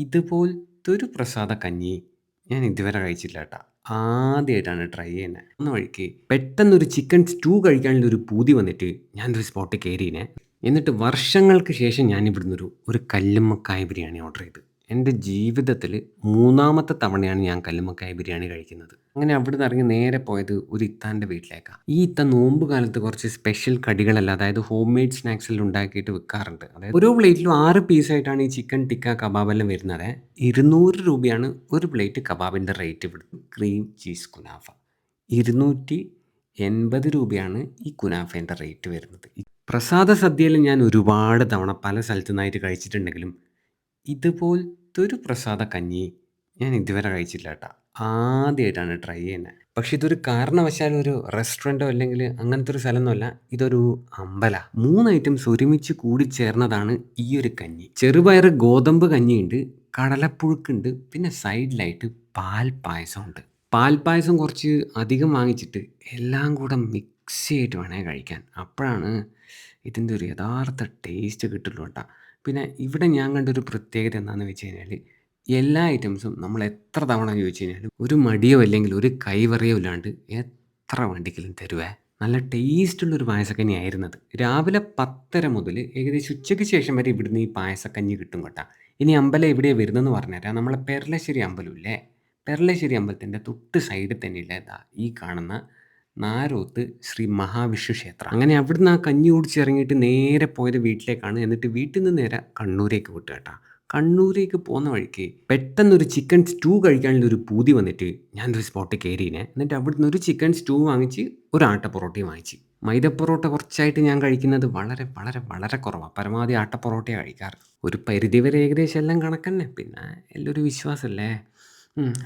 ഇതുപോലത്തൊരു പ്രസാദ കഞ്ഞി ഞാൻ ഇതുവരെ കഴിച്ചില്ല കേട്ടോ. ആദ്യമായിട്ടാണ് ട്രൈ ചെയ്യുന്നത്. വന്ന വഴിക്ക് പെട്ടെന്നൊരു ചിക്കൻ സ്റ്റൂ കഴിക്കാനുള്ളൊരു പൂതി വന്നിട്ട് ഞാനൊരു സ്പോട്ടിൽ കയറിയിനെ. എന്നിട്ട് വർഷങ്ങൾക്ക് ശേഷം ഞാൻ ഇവിടുന്നൊരു കല്ലുമ്മക്കായ ബിരിയാണി ഓർഡർ ചെയ്തു. എൻ്റെ ജീവിതത്തിൽ മൂന്നാമത്തെ തവണയാണ് ഞാൻ കല്ലുമ്മക്കായ ബിരിയാണി കഴിക്കുന്നത്. അങ്ങനെ അവിടുന്ന് ഇറങ്ങി നേരെ പോയത് ഒരു ഇത്താൻ്റെ വീട്ടിലേക്കാണ്. ഈ ഇത്ത നോമ്പ് കാലത്ത് കുറച്ച് സ്പെഷ്യൽ കടികളെല്ലാം, അതായത് ഹോം മെയ്ഡ് സ്നാക്സെല്ലാം ഉണ്ടാക്കിയിട്ട് വിൽക്കാറുണ്ട്. അതായത് ഓരോ പ്ലേറ്റിലും 6 പീസായിട്ടാണ് ഈ ചിക്കൻ ടിക്ക കബാബെല്ലാം വരുന്നത്. 200 രൂപയാണ് ഒരു പ്ലേറ്റ് കബാബിൻ്റെ റേറ്റ് ഇവിടുത്തെ. ക്രീം ചീസ് കുനാഫ 280 രൂപയാണ് ഈ കുനാഫേൻ്റെ റേറ്റ് വരുന്നത്. പ്രസാദ സദ്യയിൽ ഞാൻ ഒരുപാട് തവണ പല സ്ഥലത്തു നിന്നായിട്ട് കഴിച്ചിട്ടുണ്ടെങ്കിലും ഇതുപോലത്തൊരു പ്രസാദ കഞ്ഞി ഞാൻ ഇതുവരെ കഴിച്ചില്ല കേട്ടോ. ആദ്യമായിട്ടാണ് ട്രൈ ചെയ്യുന്നത്. പക്ഷെ ഇതൊരു കാരണവശാലും ഒരു റെസ്റ്റോറൻറ്റോ അല്ലെങ്കിൽ അങ്ങനത്തെ ഒരു സ്ഥലമൊന്നുമല്ല. ഇതൊരു അമ്പല. 3 ഐറ്റംസ് ഒരുമിച്ച് കൂടിച്ചേർന്നതാണ് ഈ ഒരു കഞ്ഞി. ചെറുപയർ ഗോതമ്പ് കഞ്ഞിയുണ്ട്, കടലപ്പുഴുക്കുണ്ട്, പിന്നെ സൈഡിലായിട്ട് പാൽ പായസമുണ്ട്. പാൽ പായസം കുറച്ച് അധികം വാങ്ങിച്ചിട്ട് എല്ലാം കൂടെ മിക്സ് ചെയ്തിട്ട് വേണേൽ കഴിക്കാൻ. അപ്പോഴാണ് ഇതിൻ്റെ ഒരു യഥാർത്ഥ ടേസ്റ്റ് കിട്ടുള്ളൂ കേട്ടോ. പിന്നെ ഇവിടെ ഞാൻ കണ്ടൊരു പ്രത്യേകത എന്താണെന്ന് വെച്ച് കഴിഞ്ഞാൽ, എല്ലാ ഐറ്റംസും നമ്മൾ എത്ര തവണ ചോദിച്ചു കഴിഞ്ഞാലും ഒരു മടിയോ അല്ലെങ്കിൽ ഒരു കൈവറിയോ ഇല്ലാണ്ട് എത്ര വണ്ടിക്കലും തരുവേ. നല്ല ടേസ്റ്റുള്ളൊരു പായസക്കഞ്ഞി ആയിരുന്നത്. രാവിലെ 10:30 മുതൽ ഏകദേശം ഉച്ചയ്ക്ക് ശേഷം വരെ ഇവിടുന്ന് ഈ പായസക്കഞ്ഞി കിട്ടും കേട്ടോ. ഇനി അമ്പലം എവിടെയാണ് വരുന്നതെന്ന് പറഞ്ഞുതരാം. നമ്മളെ പെരളശ്ശേരി അമ്പലമില്ലേ, പെരളശ്ശേരി അമ്പലത്തിൻ്റെ തൊട്ട് സൈഡിൽ തന്നെയില്ല ദാ ഈ കാണുന്ന നാരോത്ത് ശ്രീ മഹാവിഷ്ണു ക്ഷേത്രം. അങ്ങനെ അവിടുന്ന് ആ കഞ്ഞി കുടിച്ച് ഇറങ്ങിയിട്ട് നേരെ പോയത് വീട്ടിലേക്കാണ്. എന്നിട്ട് വീട്ടിൽ നിന്ന് നേരെ കണ്ണൂരേക്ക് വിട്ടു കേട്ടോ. കണ്ണൂരേക്ക് പോകുന്ന വഴിക്ക് പെട്ടെന്നൊരു ചിക്കൻ സ്റ്റൂ കഴിക്കാനുള്ളൊരു പൂതി വന്നിട്ട് ഞാനൊരു സ്പോട്ടിൽ കയറിയിനെ. എന്നിട്ട് അവിടുന്ന് ഒരു ചിക്കൻ സ്റ്റൂ വാങ്ങിച്ച് ഒരു ആട്ട പൊറോട്ടയും വാങ്ങിച്ച്. മൈദ പൊറോട്ട കുറച്ചായിട്ട് ഞാൻ കഴിക്കുന്നത് വളരെ വളരെ വളരെ കുറവാണ്. പരമാവധി ആട്ട പൊറോട്ടയാണ് കഴിക്കാറ്. ഒരു പരിധിവരെ ഏകദേശം എല്ലാം കണക്ക് തന്നെ. പിന്നെ എല്ലാം ഒരു വിശ്വാസമല്ലേ.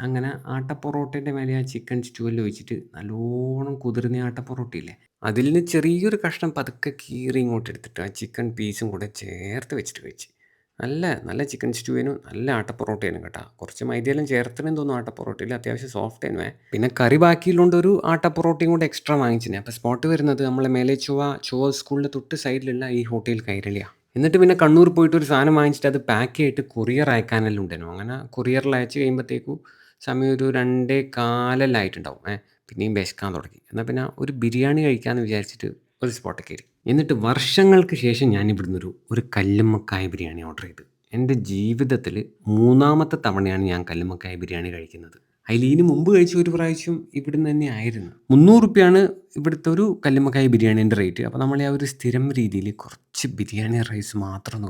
അങ്ങനെ ആട്ട പൊറോട്ടേൻ്റെ മേലെ ആ ചിക്കൻ സ്റ്റൂ എല്ലാം ഒഴിച്ചിട്ട് നല്ലോണം കുതിർന്ന ആട്ട പൊറോട്ടയില്ലേ, അതിൽ നിന്ന് ചെറിയൊരു കഷ്ണം പതുക്കെ കീറി ഇങ്ങോട്ട് എടുത്തിട്ട് ആ ചിക്കൻ പീസും കൂടെ ചേർത്ത് വെച്ചിട്ട് കഴിച്ച്. നല്ല നല്ല ചിക്കൻ സ്റ്റൂവിനും നല്ല ആട്ട പൊറോട്ടയാണ് കേട്ടോ. കുറച്ച് മൈദയെല്ലാം ചേർത്തണെന്ന് തോന്നുന്നു ആട്ട പൊറോട്ടയിൽ. അത്യാവശ്യം സോഫ്റ്റ് ആയിരുന്നേ. പിന്നെ കറി ബാക്കിയുള്ളതുകൊണ്ട് ഒരു ആട്ട പൊറോട്ടയും കൂടെ എക്സ്ട്രാ വാങ്ങിച്ചിനെ. അപ്പോൾ സ്പോട്ട് വരുന്നത് നമ്മളെ മേലെ ചൊവ്വ സ്കൂളിൻ്റെ തൊട്ട് സൈഡിലുള്ള ഈ ഹോട്ടൽ കൈരളിയാണ്. എന്നിട്ട് പിന്നെ കണ്ണൂർ പോയിട്ട് ഒരു സാധനം വാങ്ങിച്ചിട്ട് അത് പാക്ക് ചെയ്തിട്ട് കൊറിയർ അയക്കാനെല്ലാം ഉണ്ടായിരുന്നു. അങ്ങനെ കൊറിയറിൽ അയച്ച് കഴിയുമ്പോഴത്തേക്കും സമയം ഒരു 2:15 ആയിട്ടുണ്ടാവും. പിന്നെയും വിശക്കാൻ തുടങ്ങി. എന്നാൽ പിന്നെ ഒരു ബിരിയാണി കഴിക്കാമെന്ന് വിചാരിച്ചിട്ട് ഒരു സ്പോട്ടിൽ കയറി. എന്നിട്ട് വർഷങ്ങൾക്ക് ശേഷം ഞാൻ ഇവിടുന്നൊരു കല്ലുമ്മക്കായ ബിരിയാണി ഓർഡർ ചെയ്തു. എൻ്റെ ജീവിതത്തിൽ മൂന്നാമത്തെ തവണയാണ് ഞാൻ കല്ലുമ്മക്കായ ബിരിയാണി കഴിക്കുന്നത്. അതിൽ ഇതിന് മുമ്പ് കഴിച്ച ഒരു പ്രാവശ്യം ഇവിടുന്ന് തന്നെ ആയിരുന്നു. 300 റുപ്യാണ് ഇവിടുത്തെ ഒരു കല്ലുമ്മക്കായ ബിരിയാണീൻ്റെ റേറ്റ്. അപ്പോൾ നമ്മൾ ആ ഒരു സ്ഥിരം രീതിയിൽ കുറച്ച് ബിരിയാണി റൈസ് മാത്രം ഒന്ന്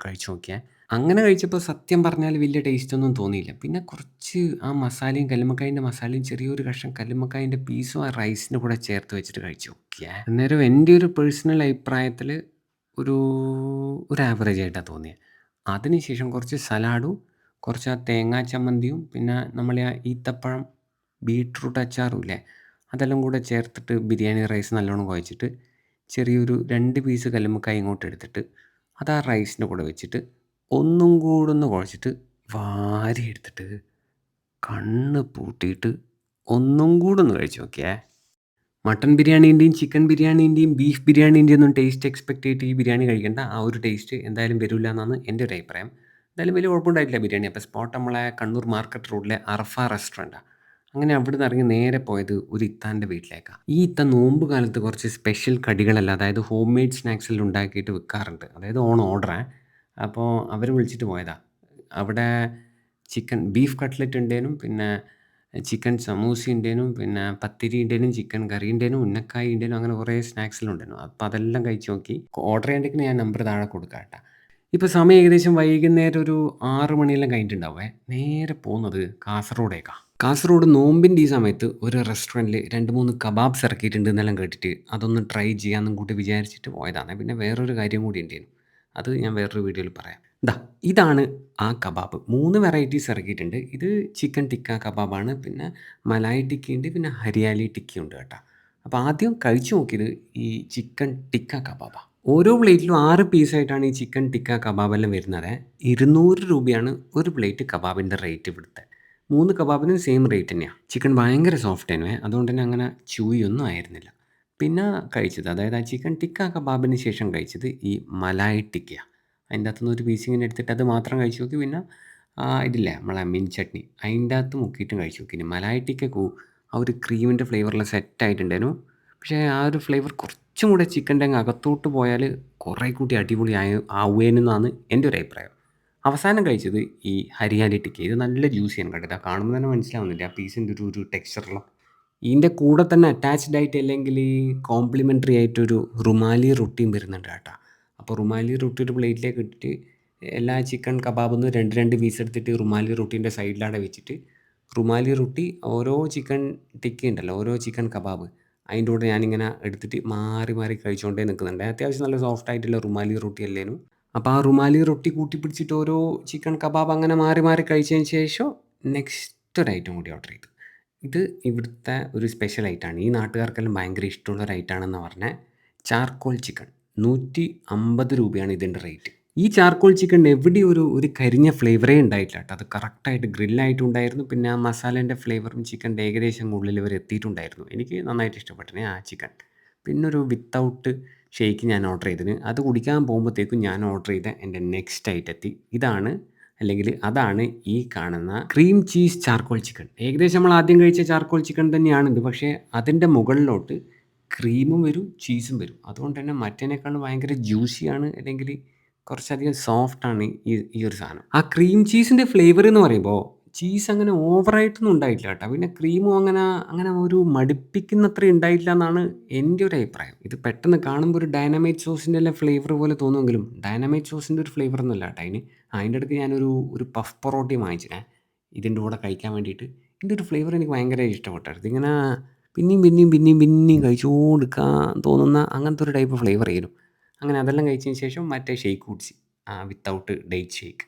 കഴിച്ച് നോക്കിയാൽ. അങ്ങനെ കഴിച്ചപ്പോൾ സത്യം പറഞ്ഞാൽ വലിയ ടേസ്റ്റൊന്നും തോന്നിയില്ല. പിന്നെ കുറച്ച് ആ മസാലയും കല്ലുമ്മക്കായൻ്റെ മസാലയും ചെറിയൊരു കഷ്ണം കല്ലുമ്മക്കായൻ്റെ പീസും ആ റൈസിൻ്റെ കൂടെ ചേർത്ത് വെച്ചിട്ട് കഴിച്ചു നോക്കിയേ. അന്നേരം എൻ്റെ ഒരു പേഴ്സണൽ അഭിപ്രായത്തിൽ ഒരു ഒരു ആവറേജ് ആയിട്ടാണ് തോന്നിയത്. അതിനുശേഷം കുറച്ച് സലാഡും കുറച്ച് ആ തേങ്ങാ ചമ്മന്തിയും പിന്നെ നമ്മളെ ആ ഈത്തപ്പഴം ബീട്രൂട്ട് അച്ചാറും ഇല്ലേ, അതെല്ലാം കൂടെ ചേർത്തിട്ട് ബിരിയാണി റൈസ് നല്ലോണം കുഴച്ചിട്ട് ചെറിയൊരു 2 പീസ് കല്ലുമ്മക്കായ ഇങ്ങോട്ട് എടുത്തിട്ട് അത് ആ റൈസിൻ്റെ കൂടെ വെച്ചിട്ട് ഒന്നും കൂടെ ഒന്ന് കുഴച്ചിട്ട് വാരി എടുത്തിട്ട് കണ്ണ് പൂട്ടിയിട്ട് ഒന്നും കൂടെ ഒന്ന് കഴിച്ച് നോക്കിയേ. മട്ടൺ ബിരിയാണീൻ്റെയും ചിക്കൻ ബിരിയാണീൻ്റെയും ബീഫ് ബിരിയാണീൻ്റെയും ഒന്നും ടേസ്റ്റ് എക്സ്പെക്ട് ചെയ്തിട്ട് ഈ ബിരിയാണി കഴിക്കേണ്ട. ആ ഒരു ടേസ്റ്റ് എന്തായാലും വരില്ല എന്നാണ് എൻ്റെ ഒരു അഭിപ്രായം. എന്തായാലും വലിയ കുഴപ്പമുണ്ടായിട്ടില്ല ബിരിയാണി. അപ്പോൾ സ്പോട്ട് നമ്മളെ കണ്ണൂർ മാർക്കറ്റ് റോഡിലെ അർഫ റെസ്റ്റോറൻറ്റാണ്. അങ്ങനെ അവിടുന്ന് ഇറങ്ങി നേരെ പോയത് ഒരു ഇത്താൻ്റെ വീട്ടിലേക്കാണ്. ഈ ഇത്ത നോമ്പ് കാലത്ത് കുറച്ച് സ്പെഷ്യൽ കടികളെല്ലാം, അതായത് ഹോം മെയ്ഡ് സ്നാക്സെല്ലാം ഉണ്ടാക്കിയിട്ട് വിൽക്കാറുണ്ട്. അതായത് ഓൺ ഓർഡറേ. അപ്പോൾ അവർ വിളിച്ചിട്ട് പോയതാണ്. അവിടെ ബീഫ് കട്ട്ലറ്റ് ഉണ്ടേനും, പിന്നെ ചിക്കൻ സമൂസ ഉണ്ടേനും, പിന്നെ പത്തിരി ഉണ്ടേനും, ചിക്കൻ കറി ഉണ്ടേനും, ഉന്നക്കായ ഉണ്ടേനും, അങ്ങനെ കുറേ സ്നാക്സെല്ലാം ഉണ്ടായിരുന്നു. അപ്പോൾ അതെല്ലാം കഴിച്ച് നോക്കി. ഓർഡർ ചെയ്യേണ്ടതിന് ഞാൻ നമ്പർ താഴെ കൊടുക്കാം കേട്ടോ. ഇപ്പോൾ സമയം ഏകദേശം വൈകുന്നേരം ഒരു 6 മണിയെല്ലാം കഴിഞ്ഞിട്ടുണ്ടാവേ. നേരെ പോകുന്നത് കാസർഗോഡേക്കാണ്. കാസർഗോഡ് നോമ്പിൻ്റെ ഈ സമയത്ത് ഒരു റെസ്റ്റോറൻറ്റിൽ 2-3 കബാബ്സ് ഇറക്കിയിട്ടുണ്ട് എന്നെല്ലാം കേട്ടിട്ട് അതൊന്ന് ട്രൈ ചെയ്യാമെന്നും കൂടി വിചാരിച്ചിട്ട് പോയതാണ്. പിന്നെ വേറൊരു കാര്യം കൂടി ഉണ്ടായിരുന്നു. അത് ഞാൻ വേറൊരു വീഡിയോയിൽ പറയാം. ഇതാണ് ആ കബാബ്. 3 വെറൈറ്റീസ് ഇറക്കിയിട്ടുണ്ട്. ഇത് ചിക്കൻ ടിക്ക കബാബാണ്. പിന്നെ മലായി ടിക്കയുണ്ട്, പിന്നെ ഹരിയാലി ടിക്കയുണ്ട് കേട്ടോ. അപ്പോൾ ആദ്യം കഴിച്ചു നോക്കിയത് ഈ ചിക്കൻ ടിക്ക കബാബാണ്. ഓരോ പ്ലേറ്റിലും 6 പീസായിട്ടാണ് ഈ ചിക്കൻ ടിക്ക കബാബെല്ലാം വരുന്നത്. 200 രൂപയാണ് ഒരു പ്ലേറ്റ് കബാബിൻ്റെ റേറ്റ് ഇവിടുത്തെ. 3 കബാബിനും സെയിം റേറ്റ് തന്നെയാണ്. ചിക്കൻ ഭയങ്കര സോഫ്റ്റ് ആയിരുന്നു. അതുകൊണ്ട് തന്നെ അങ്ങനെ ചൂയൊന്നും ആയിരുന്നില്ല. പിന്നെ കഴിച്ചത്, അതായത് ആ ചിക്കൻ ടിക്ക കബാബിന് ശേഷം കഴിച്ചത് ഈ മലായി ടിക്കയാണ്. അതിൻ്റെ അകത്തുനിന്ന് ഒരു പീസ് ഇങ്ങനെ എടുത്തിട്ട് അത് മാത്രം കഴിച്ച് നോക്കി. പിന്നെ ഇതില്ലേ നമ്മളെ മിൻ ചട്നി അതിൻ്റെ അകത്ത് മുക്കിയിട്ടും കഴിച്ചു നോക്കിന്. മലായി ടിക്കക്കു ആ ഒരു ക്രീമിൻ്റെ ഫ്ലേവറിൽ സെറ്റായിട്ടുണ്ടായിരുന്നു. പക്ഷേ ആ ഒരു ഫ്ലേവർ കുറച്ചും കൂടെ ചിക്കൻ്റെ അങ്ങ് അകത്തോട്ട് പോയാൽ കുറേ കൂടി അടിപൊളി ആവുകയെന്നാണ് എൻ്റെ ഒരു അഭിപ്രായം. അവസാനം കഴിച്ചത് ഈ ഹരിയാലി ടിക്ക. ഇത് നല്ല ജ്യൂസിയാണ് കേട്ടോ. ഇതാ കാണുമ്പോൾ തന്നെ മനസ്സിലാവുന്നില്ല ആ പീസിൻ്റെ ഒരു ടെക്സ്ചറെല്ലാം. ഇതിൻ്റെ കൂടെ തന്നെ അറ്റാച്ച്ഡ് ആയിട്ട് അല്ലെങ്കിൽ കോംപ്ലിമെൻ്ററി ആയിട്ടൊരു റുമാലി റൊട്ടിയും വരുന്നുണ്ട് കേട്ടോ. അപ്പോൾ റുമാലി റൊട്ടി ഒരു പ്ലേറ്റിലേക്ക് ഇട്ടിട്ട് എല്ലാ ചിക്കൻ കബാബിൽ നിന്ന് 2 പീസ് എടുത്തിട്ട് റുമാലി റൊട്ടീൻ്റെ സൈഡിലവിടെ വെച്ചിട്ട് റുമാലി റൊട്ടി ഓരോ ചിക്കൻ ടിക്ക ഉണ്ടല്ലോ, ഓരോ ചിക്കൻ കബാബ് അതിൻ്റെ കൂടെ ഞാനിങ്ങനെ എടുത്തിട്ട് മാറി മാറി കഴിച്ചുകൊണ്ടേ നിൽക്കുന്നുണ്ട്. അത്യാവശ്യം നല്ല സോഫ്റ്റ് ആയിട്ടുള്ള റുമാലി റൊട്ടി അല്ലേനു. അപ്പോൾ ആ റുമാലി റൊട്ടി കൂട്ടി പിടിച്ചിട്ട് ഓരോ ചിക്കൻ കബാബ് അങ്ങനെ മാറി മാറി കഴിച്ചതിന് ശേഷം നെക്സ്റ്റ് ഒരു ഐറ്റം കൂടി ഓർഡർ ചെയ്തു. ഇത് ഇവിടുത്തെ ഒരു സ്പെഷ്യൽ ഐറ്റമാണ്. ഈ നാട്ടുകാർക്കെല്ലാം ഭയങ്കര ഇഷ്ടമുള്ള ഒരു ഐറ്റമാണെന്ന് പറഞ്ഞാൽ ചാർക്കോൾ ചിക്കൻ. 150 രൂപയാണ് ഇതിൻ്റെ റേറ്റ്. ഈ ചാർക്കോൾ ചിക്കൻ എവിടെ ഒരു കരിഞ്ഞ ഫ്ലേവറേ ഉണ്ടായിട്ടില്ല കേട്ടോ. അത് കറക്റ്റായിട്ട് ഗ്രില്ലായിട്ടുണ്ടായിരുന്നു. പിന്നെ ആ മസാലേൻ്റെ ഫ്ലേവറും ചിക്കൻ്റെ ഏകദേശം ഉള്ളിൽ വരെ എത്തിയിട്ടുണ്ടായിരുന്നു. എനിക്ക് നന്നായിട്ട് ഇഷ്ടപ്പെട്ടു ആ ചിക്കൻ. പിന്നെ ഒരു വിത്തൗട്ട് ഷേക്ക് ഞാൻ ഓർഡർ ചെയ്തതിന്. അത് കുടിക്കാൻ പോകുമ്പോഴത്തേക്കും ഞാൻ ഓർഡർ ചെയ്ത എൻ്റെ നെക്സ്റ്റ് ഐറ്റം എത്തി. ഇതാണ് അല്ലെങ്കിൽ അതാണ് ഈ കാണുന്ന ക്രീം ചീസ് ചാർക്കോൾ ചിക്കൻ. ഏകദേശം നമ്മൾ ആദ്യം കഴിച്ച ചാർക്കോൾ ചിക്കൻ തന്നെയാണിത്. പക്ഷേ അതിൻ്റെ മുകളിലോട്ട് ക്രീമും വരും ചീസും വരും. അതുകൊണ്ട് തന്നെ മറ്റേനേക്കാളും ഭയങ്കര ജ്യൂസിയാണ്, അല്ലെങ്കിൽ കുറച്ചധികം സോഫ്റ്റാണ് ഈ ഒരു സാധനം. ആ ക്രീം ചീസിൻ്റെ ഫ്ലേവർ എന്ന് പറയുമ്പോൾ ചീസ് അങ്ങനെ ഓവറായിട്ടൊന്നും ഉണ്ടായിട്ടില്ല കേട്ടോ. പിന്നെ ക്രീമും അങ്ങനെ അങ്ങനെ ഒരു മടുപ്പിക്കുന്നത്ര ഉണ്ടായിട്ടില്ല എന്നാണ് എൻ്റെ ഒരു അഭിപ്രായം. ഇത് പെട്ടെന്ന് കാണുമ്പോൾ ഒരു ഡൈനാമൈറ്റ് സോസിൻ്റെ എല്ലാം ഫ്ലേവർ പോലെ തോന്നുമെങ്കിലും ഡൈനാമൈറ്റ് സോസിൻ്റെ ഒരു ഫ്ലേവർ ഒന്നുമില്ല കേട്ടോ അതിന്. അതിൻ്റെ അടുത്ത് ഞാനൊരു പഫ് പൊറോട്ടയും വാങ്ങിച്ചിട്ടേ ഇതിൻ്റെ കൂടെ കഴിക്കാൻ വേണ്ടിയിട്ട്. ഇതിൻ്റെ ഒരു ഫ്ലേവർ എനിക്ക് ഭയങ്കര ഇഷ്ടപ്പെട്ടായിരുന്നു. ഇതിങ്ങനെ പിന്നെയും കഴിച്ചുകൊടുക്കാൻ തോന്നുന്ന അങ്ങനത്തെ ഒരു ടൈപ്പ് ഫ്ലേവർ ആയിരുന്നു. അങ്ങനെ അതെല്ലാം കഴിച്ചതിന് ശേഷം മറ്റേ ഷേക്ക് കുടിച്ച്, വിത്തൗട്ട് ഡേറ്റ് ഷേക്ക്.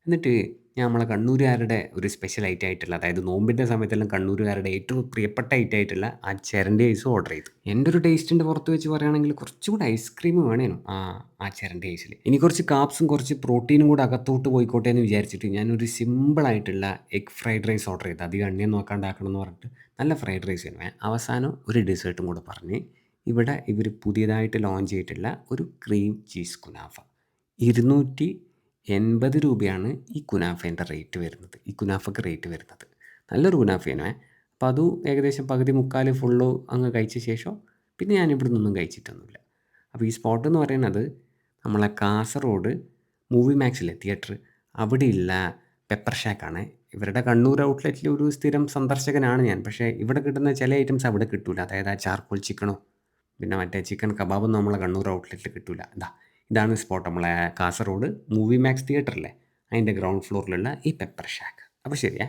എന്നിട്ട് ഞാൻ നമ്മളെ കണ്ണൂരുകാരുടെ ഒരു സ്പെഷ്യൽ ഐറ്റം ആയിട്ടുള്ള, അതായത് നോമ്പിൻ്റെ സമയത്തെല്ലാം കണ്ണൂരുകാരുടെ ഏറ്റവും പ്രിയപ്പെട്ട ഐറ്റം ആയിട്ടുള്ള ആ ചിരണ്ടി ഐസും ഓർഡർ ചെയ്തു. എൻ്റെ ഒരു ടേസ്റ്റിൻ്റെ പുറത്ത് വെച്ച് പറയുകയാണെങ്കിൽ കുറച്ചുകൂടി ഐസ്ക്രീം വേണേനു ആ ചിരണ്ടി ഐസിൽ. ഇനി കുറച്ച് കാപ്സും കുറച്ച് പ്രോട്ടീനും കൂടെ അകത്തോട്ട് പോയിക്കോട്ടെ എന്ന് വിചാരിച്ചിട്ട് ഞാനൊരു സിമ്പിളായിട്ടുള്ള എഗ് ഫ്രൈഡ് റൈസ് ഓർഡർ ചെയ്തു. അധികം എണ്ണയും നോക്കാണ്ടാക്കണം എന്ന് പറഞ്ഞിട്ട് നല്ല ഫ്രൈഡ് റൈസ് വേണേ. അവസാനം ഒരു ഡെസേർട്ടും കൂടെ പറഞ്ഞ് ഇവിടെ ഇവർ പുതിയതായിട്ട് ലോഞ്ച് ചെയ്തിട്ടുള്ള ഒരു ക്രീം ചീസ് കുനാഫ. 280 രൂപയാണ് ഈ കുനാഫേൻ്റെ റേറ്റ് വരുന്നത്. ഈ കുനാഫക്ക് റേറ്റ് വരുന്നത് നല്ലൊരു കുനാഫയാണ്. അപ്പോൾ അതും ഏകദേശം പകുതി മുക്കാൽ ഫുള്ള് അങ്ങ് കഴിച്ച ശേഷം പിന്നെ ഞാൻ ഇവിടെ നിന്നൊന്നും കഴിച്ചിട്ടൊന്നുമില്ല. അപ്പോൾ ഈ സ്പോട്ട് എന്ന് പറയുന്നത് നമ്മളെ കാസർഗോഡ് മൂവി മാക്സിലെ തിയേറ്റർ അവിടെയുള്ള പെപ്പർ ഷാക്കാണ്. ഇവരുടെ കണ്ണൂർ ഔട്ട്ലെറ്റിൽ ഒരു സ്ഥിരം സന്ദർശകനാണ് ഞാൻ. പക്ഷേ ഇവിടെ കിട്ടുന്ന ചില ഐറ്റംസ് അവിടെ കിട്ടില്ല. അതായത് ആ ചാർക്കോൾ ചിക്കനോ പിന്നെ മറ്റേ ചിക്കൻ കബാബൊന്നും നമ്മളെ കണ്ണൂർ ഔട്ട്ലെറ്റിൽ കിട്ടില്ല. ഇതാണ് സ്പോട്ട് നമ്മളെ കാസർഗോഡ് മൂവി മാക്സ് തിയേറ്ററിലെ അതിൻ്റെ ഗ്രൗണ്ട് ഫ്ലോറിലുള്ള ഈ പെപ്പർ ഷാക്ക്. അപ്പോൾ ശരിയേ.